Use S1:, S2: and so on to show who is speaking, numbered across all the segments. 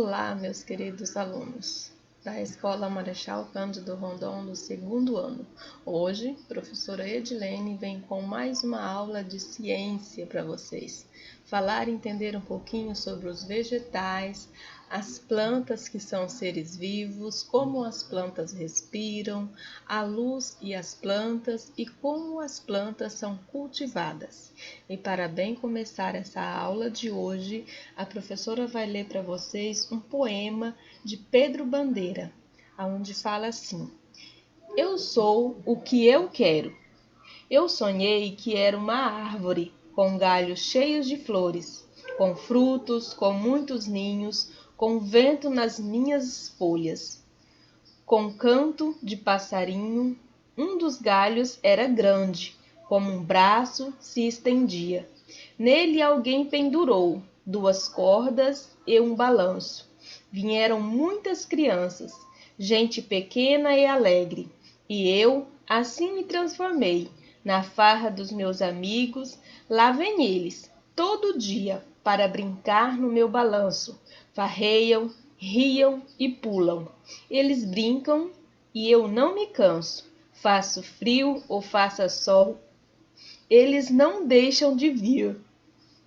S1: Olá, meus queridos alunos da Escola Marechal Cândido Rondon do segundo ano. Hoje, a professora Edilene vem com mais uma aula de ciência para vocês. Falar e entender um pouquinho sobre os vegetais, as plantas que são seres vivos, como as plantas respiram, a luz e as plantas e como as plantas são cultivadas. E para bem começar essa aula de hoje, a professora vai ler para vocês um poema de Pedro Bandeira, onde fala assim: Eu sou o que eu quero. Eu sonhei que era uma árvore com galhos cheios de flores, com frutos, com muitos ninhos, com vento nas minhas folhas, com canto de passarinho. Um dos galhos era grande, como um braço se estendia. Nele alguém pendurou 2 cordas e um balanço. Vieram muitas crianças, gente pequena e alegre, e eu assim me transformei na farra dos meus amigos. Lá vêm eles, todo dia, para brincar no meu balanço. Farreiam, riam e pulam. Eles brincam e eu não me canso. Faça frio ou faça sol, eles não deixam de vir.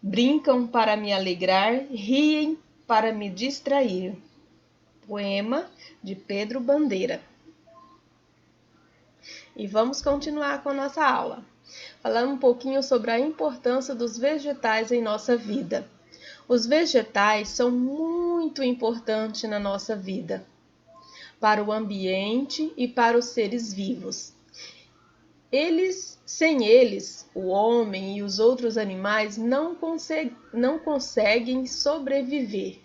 S1: Brincam para me alegrar, riem para me distrair. Poema de Pedro Bandeira. E vamos continuar com a nossa aula, falando um pouquinho sobre a importância dos vegetais em nossa vida. Os vegetais são muito importantes na nossa vida, para o ambiente e para os seres vivos. Sem eles, o homem e os outros animais não conseguem sobreviver.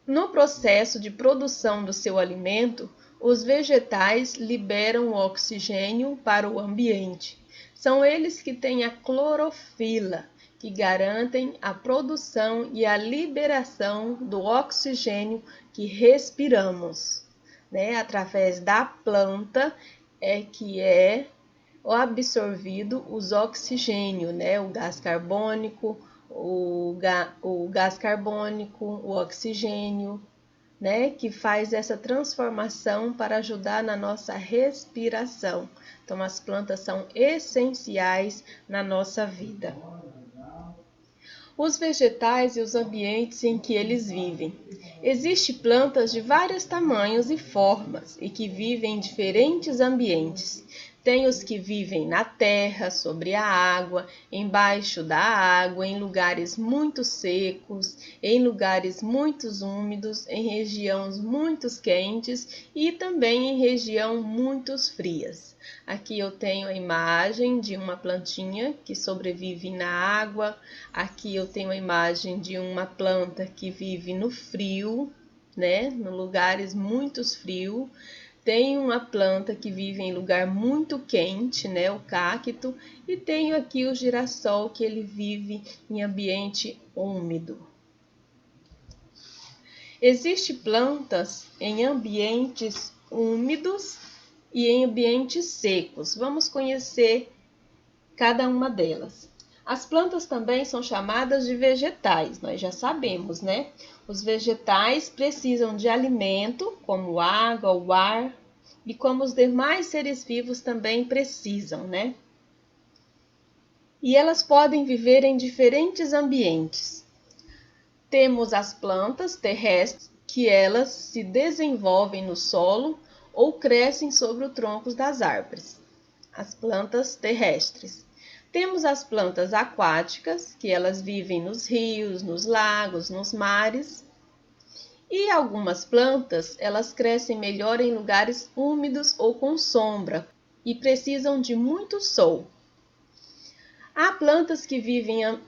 S1: No processo de produção do seu alimento, os vegetais liberam o oxigênio para o ambiente. São eles que têm a clorofila, que garantem a produção e a liberação do oxigênio que respiramos, através da planta que é absorvido os oxigênio, o gás carbônico, o oxigênio, que faz essa transformação para ajudar na nossa respiração. Então, as plantas são essenciais na nossa vida. Os vegetais e os ambientes em que eles vivem. Existem plantas de vários tamanhos e formas e que vivem em diferentes ambientes. Tem os que vivem na terra, sobre a água, embaixo da água, em lugares muito secos, em lugares muito úmidos, em regiões muito quentes e também em regiões muito frias. Aqui eu tenho a imagem de uma plantinha que sobrevive na água. Aqui eu tenho a imagem de uma planta que vive no frio, em lugares muito frios. Tenho uma planta que vive em lugar muito quente, o cacto, e tenho aqui o girassol que ele vive em ambiente úmido. Existem plantas em ambientes úmidos e em ambientes secos. Vamos conhecer cada uma delas. As plantas também são chamadas de vegetais, nós já sabemos, Os vegetais precisam de alimento, como água, o ar, e como os demais seres vivos também precisam, E elas podem viver em diferentes ambientes. Temos as plantas terrestres, que elas se desenvolvem no solo ou crescem sobre os troncos das árvores. As plantas terrestres. Temos as plantas aquáticas, que elas vivem nos rios, nos lagos, nos mares. E algumas plantas, elas crescem melhor em lugares úmidos ou com sombra e precisam de muito sol. Há plantas que vivem em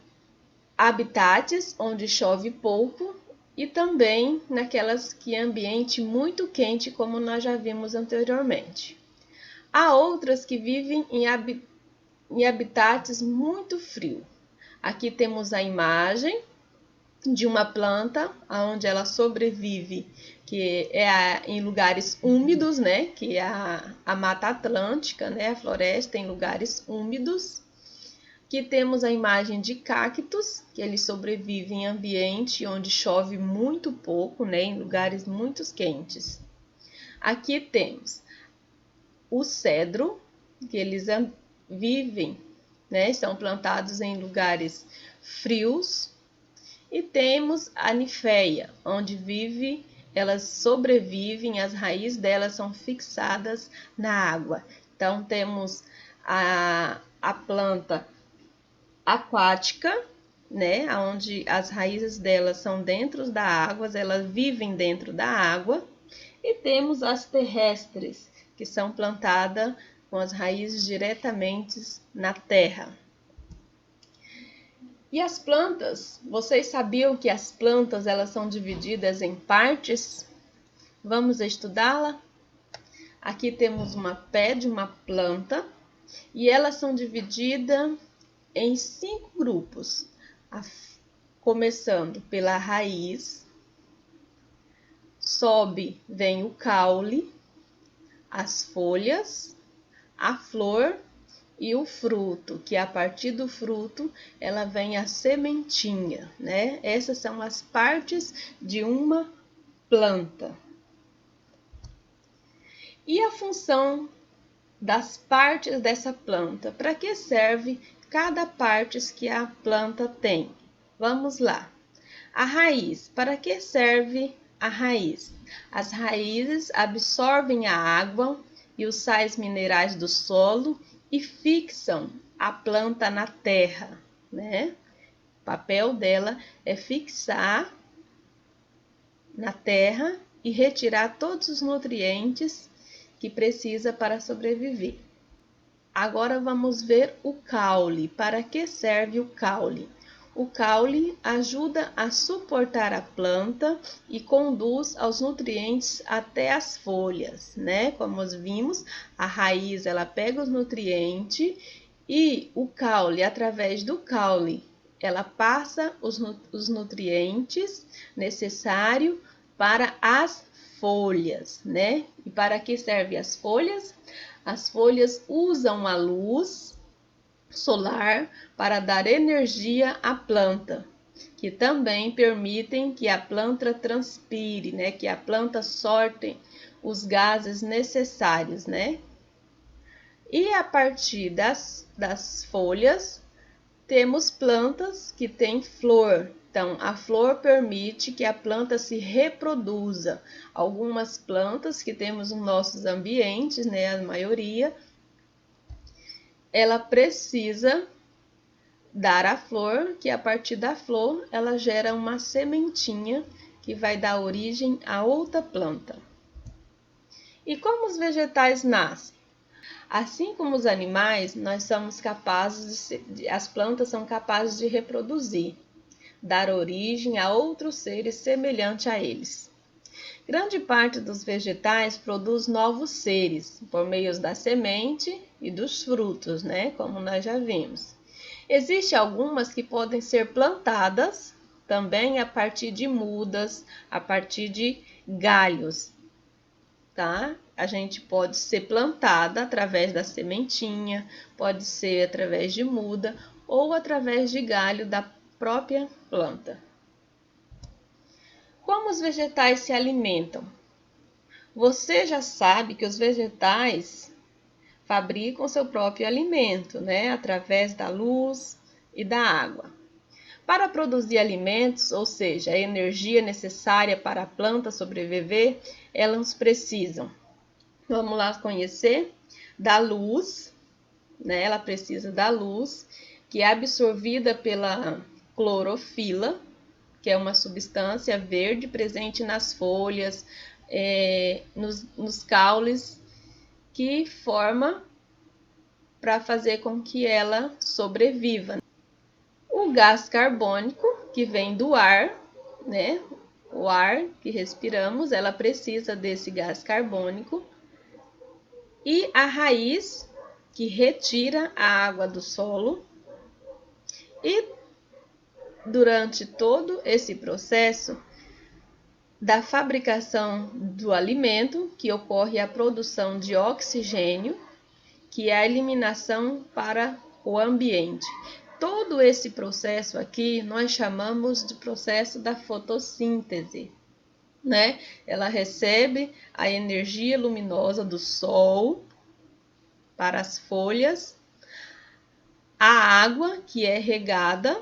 S1: habitats onde chove pouco e também naquelas que é ambiente muito quente, como nós já vimos anteriormente. Há outras que vivem em habitats muito frios. Aqui temos a imagem de uma planta onde ela sobrevive, que é em lugares úmidos, que é a Mata Atlântica, a floresta em lugares úmidos. Aqui temos a imagem de cactos, que eles sobrevivem em ambiente onde chove muito pouco, né, em lugares muito quentes. Aqui temos o cedro, que eles vivem, né, são plantados em lugares frios. E temos a niféia, onde elas sobrevivem, as raízes delas são fixadas na água. Então, temos a planta aquática, né, onde as raízes delas são dentro da água, elas vivem dentro da água. E temos as terrestres, que são plantadas com as raízes diretamente na terra. E as plantas? Vocês sabiam que as plantas elas são divididas em partes? Vamos estudá-la? Aqui temos uma pé de uma planta e elas são divididas em 5 grupos, começando pela raiz, sobe, vem o caule, as folhas, a flor e o fruto, que a partir do fruto ela vem a sementinha, né? Essas são as partes de uma planta. E a função das partes dessa planta? Para que serve cada parte que a planta tem? Vamos lá. A raiz. Para que serve a raiz? As raízes absorvem a água e os sais minerais do solo e fixam a planta na terra, né? O papel dela é fixar na terra e retirar todos os nutrientes que precisa para sobreviver. Agora vamos ver o caule. Para que serve o caule? O caule ajuda a suportar a planta e conduz aos nutrientes até as folhas, né? Como vimos, a raiz ela pega os nutrientes e o caule, através do caule, ela passa os nutrientes necessários para as folhas, né? E para que servem as folhas? As folhas usam a luz solar para dar energia à planta, que também permitem que a planta transpire, né? Que a planta sorte os gases necessários, né? E a partir das folhas, temos plantas que têm flor. Então, a flor permite que a planta se reproduza. Algumas plantas que temos nos nossos ambientes, né? A maioria, ela precisa dar a flor, que a partir da flor ela gera uma sementinha que vai dar origem a outra planta. E como os vegetais nascem? Assim como os animais, nós somos capazes as plantas são capazes de reproduzir, dar origem a outros seres semelhantes a eles. Grande parte dos vegetais produz novos seres por meio da semente e dos frutos, né? Como nós já vimos. Existem algumas que podem ser plantadas também a partir de mudas, a partir de galhos, tá? A gente pode ser plantada através da sementinha, pode ser através de muda ou através de galho da própria planta. Como os vegetais se alimentam? Você já sabe que os vegetais fabricam seu próprio alimento, né? Através da luz e da água. Para produzir alimentos, ou seja, a energia necessária para a planta sobreviver, elas precisam. Vamos lá conhecer da luz, né? Ela precisa da luz, que é absorvida pela clorofila, que é uma substância verde presente nas folhas, nos caules, que forma para fazer com que ela sobreviva. O gás carbônico, que vem do ar, né? O ar que respiramos, ela precisa desse gás carbônico. E a raiz, que retira a água do solo. E durante todo esse processo da fabricação do alimento, que ocorre a produção de oxigênio, que é a eliminação para o ambiente. Todo esse processo aqui nós chamamos de processo da fotossíntese, né? Ela recebe a energia luminosa do sol para as folhas, a água que é regada,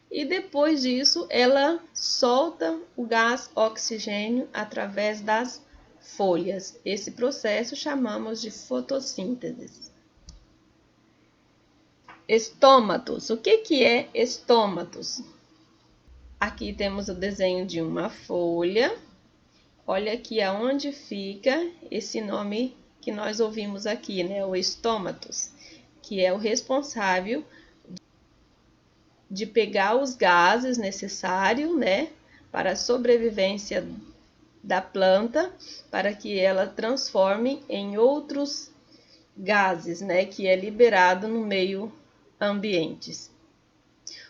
S1: e depois disso ela solta o gás oxigênio através das folhas. Esse processo chamamos de fotossíntese. Estômatos. O que é estômatos? Aqui temos o desenho de uma folha. Olha aqui aonde fica esse nome que nós ouvimos aqui, né? O estômatos, que é o responsável de pegar os gases necessários, né, para a sobrevivência da planta, para que ela transforme em outros gases, né, que é liberado no meio ambiente.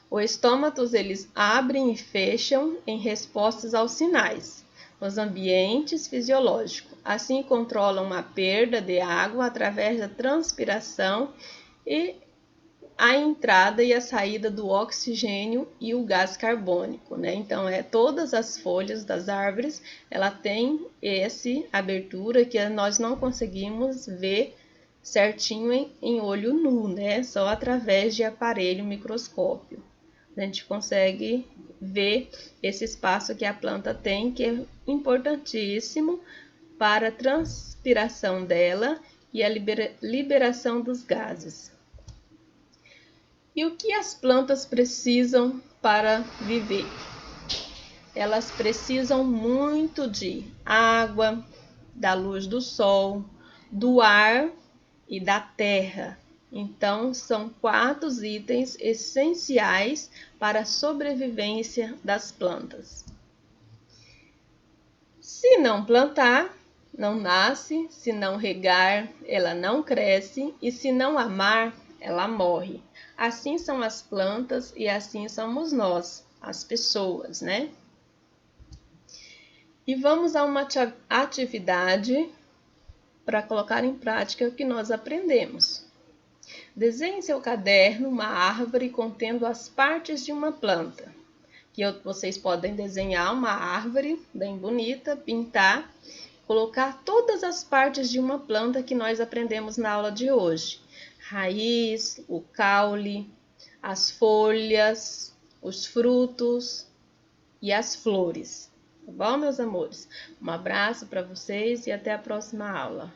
S1: Os estômatos, eles abrem e fecham em respostas aos sinais, os ambientes fisiológicos. Assim, controlam a perda de água através da transpiração e a entrada e a saída do oxigênio e o gás carbônico, né? Então, todas as folhas das árvores, ela tem essa abertura que nós não conseguimos ver certinho em olho nu, né? Só através de aparelho microscópio. A gente consegue ver esse espaço que a planta tem, que é importantíssimo para a transpiração dela e a liberação dos gases. E o que as plantas precisam para viver? Elas precisam muito de água, da luz do sol, do ar e da terra. Então, são 4 itens essenciais para a sobrevivência das plantas. Se não plantar, não nasce, se não regar, ela não cresce, e se não amar, ela morre. Assim são as plantas e assim somos nós, as pessoas, né? E vamos a uma atividade para colocar em prática o que nós aprendemos. Desenhe em seu caderno uma árvore contendo as partes de uma planta. Vocês podem desenhar uma árvore bem bonita, pintar, colocar todas as partes de uma planta que nós aprendemos na aula de hoje. Raiz, o caule, as folhas, os frutos e as flores. Tá bom, meus amores? Um abraço para vocês e até a próxima aula.